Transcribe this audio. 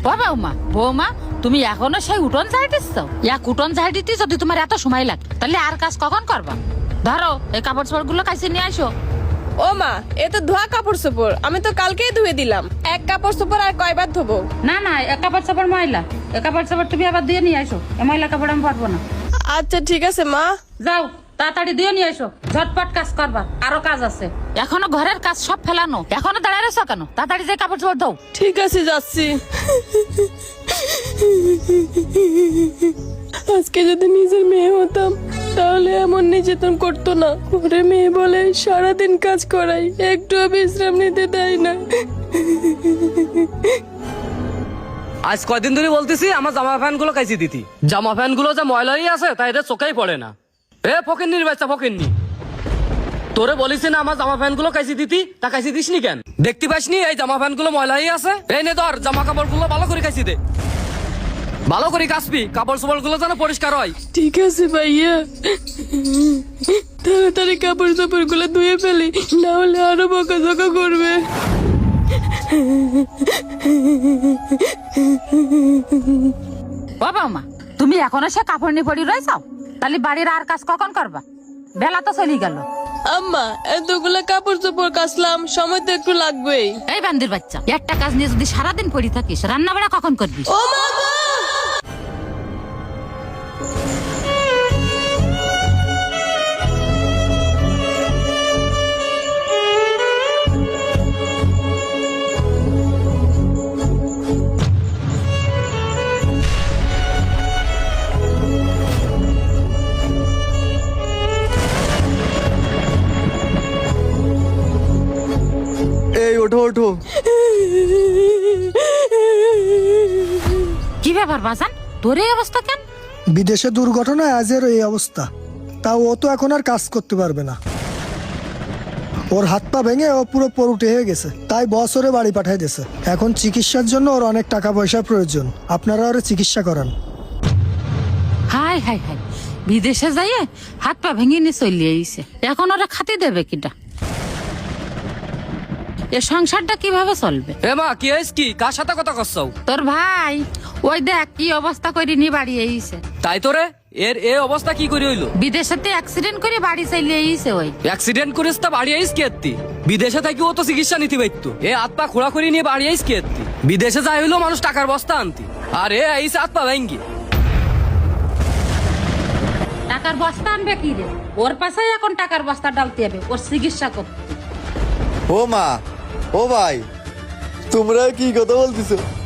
ও বৌমা বৌমা, তুমি এখনো সেই উঠোন ঝাড়িতেছ? এক উঠোন ঝাড়িতে যদি তোমার এত সময় লাগে তাহলে আর কাজ কখন করবা? ধরো এই কাপড় চোপড় গুলো কাছে নিয়ে আসো। ও মা, এ তো ধোয়া কাপড় চোপড়, আমি তো কালকেই ধুয়ে দিলাম। এক কাপড় চোপড় আর কয়বার ধোবো? না না, এক কাপড় চোপড় ময়লা, এক কাপড় চোপড় তুমি আবার দিয়ে নিয়ে আসো। এ ময়লা কাপড় আমি পারবো না। আচ্ছা ঠিক আছে মা। যাও তাড়াতাড়ি দিয়ে নিয়ে এসো, ঝটপট কাজ করবা, আরো কাজ আছে। এখনো ঘরের কাজ সব ফেলানো, এখনো দাঁড়িয়ে রয়েছো কেন? তাড়াতাড়ি যে কাপড় চোপড় দাও। ঠিক আছে যাচ্ছি। আজকে যদি নিজের মেয়ে হতাম তাহলে এমন নির্যাতন করতো না। ঘরে মেয়ে বলে সারাদিন কাজ করাই, একটুও বিশ্রাম নিতে দেয় না। আজ কয়দিন ধরে বলতেছি আমার জামা প্যান্ট গুলো কাইছি দিতি। জামা প্যান্ট গুলো যে ময়লাই আছে তাই এদের চোখেই পড়ে না। এ ফকিন্নির বাচ্চা ফকিন্নি, তোরে বলিস না আমার জামা প্যান্ট গুলো কাইছি দিতি, তা কাইছি দিসনি কেন? দেখতে পাসনি এই জামা প্যান্ট গুলো ময়লাই আছে? এই নে ধর, জামা কাপড় গুলো ভালো করে কাইছি দে, ভালো করে কাচবি, কাপড় চোপড় গুলো যেন পরিষ্কার হয়। ঠিক আছে ভাইয়া, তাড়াতাড়ি কাপড় চোপড় গুলো ধুয়ে ফেলি, না হলে আরো বকাঝকা করবে। ও বৌমা, তুমি এখনো সে কাপড় নিয়ে পড়ি রয়েছ? তাহলে বাড়ির আর কাজ কখন করবা? বেলা তো চলে গেল। আম্মা, এতগুলা কাপড় চোপড় কাচলাম, সময় তো একটু লাগবেই। এই বান্দির বাচ্চা, একটা কাজ নিয়ে যদি সারাদিন পড়ে থাকিস, রান্না বাড়া কখন করবি? ও মা গো! এই ওঠো ওঠো। কি ব্যাপার বাজান, তোর এই অবস্থা কেন? বিদেশে দুর্ঘটনায় আজের এই অবস্থা। তাও ও তো এখন আর কাজ করতে পারবে না। ওর হাত পা ভেঙে ও পুরো পরুটে হয়ে গেছে, তাই বস ওরে বাড়ি পাঠিয়ে দিয়েছে। এখন চিকিৎসার জন্য ওর অনেক টাকা পয়সার প্রয়োজন, আপনারা ওরে চিকিৎসা করান। হাই হাই হাই, বিদেশে যাইয়ে হাত পা ভেঙে নিয়ে চলিয়ে আইছে, এখন ওরা খাতে দেবে কিটা? এ সংসারটা কিভাবে চলবে? এ মা, কি হয়েছে? কি কার সাথে কথা করছো? তোর ভাই ওই দেখ কি অবস্থা করে নিয়ে বাড়ি আইছে। তাই তোরে এর এ অবস্থা কি করে হইলো? বিদেশেতে অ্যাক্সিডেন্ট করে বাড়ি চাইলে আইছে। ওই অ্যাক্সিডেন্ট করিস তা বাড়ি আইস কি এত্তি? বিদেশে থাকি ও তো চিকিৎসা নিতে পারতো। এ হাত পা খোড়া করে নিয়ে বাড়ি আইস কি এত্তি? বিদেশে যাই হইলো মানুষ টাকার বস্তা আনতি, আর এ আইস হাত পা ভেঙ্গি। টাকার বস্তা আনবে কি রে? ওর পাশে এখন টাকার বস্তা ডালতে হবে ওর চিকিৎসা করতে। ও মা, ও ভাই, তোমরা কি কথা বলতেছো?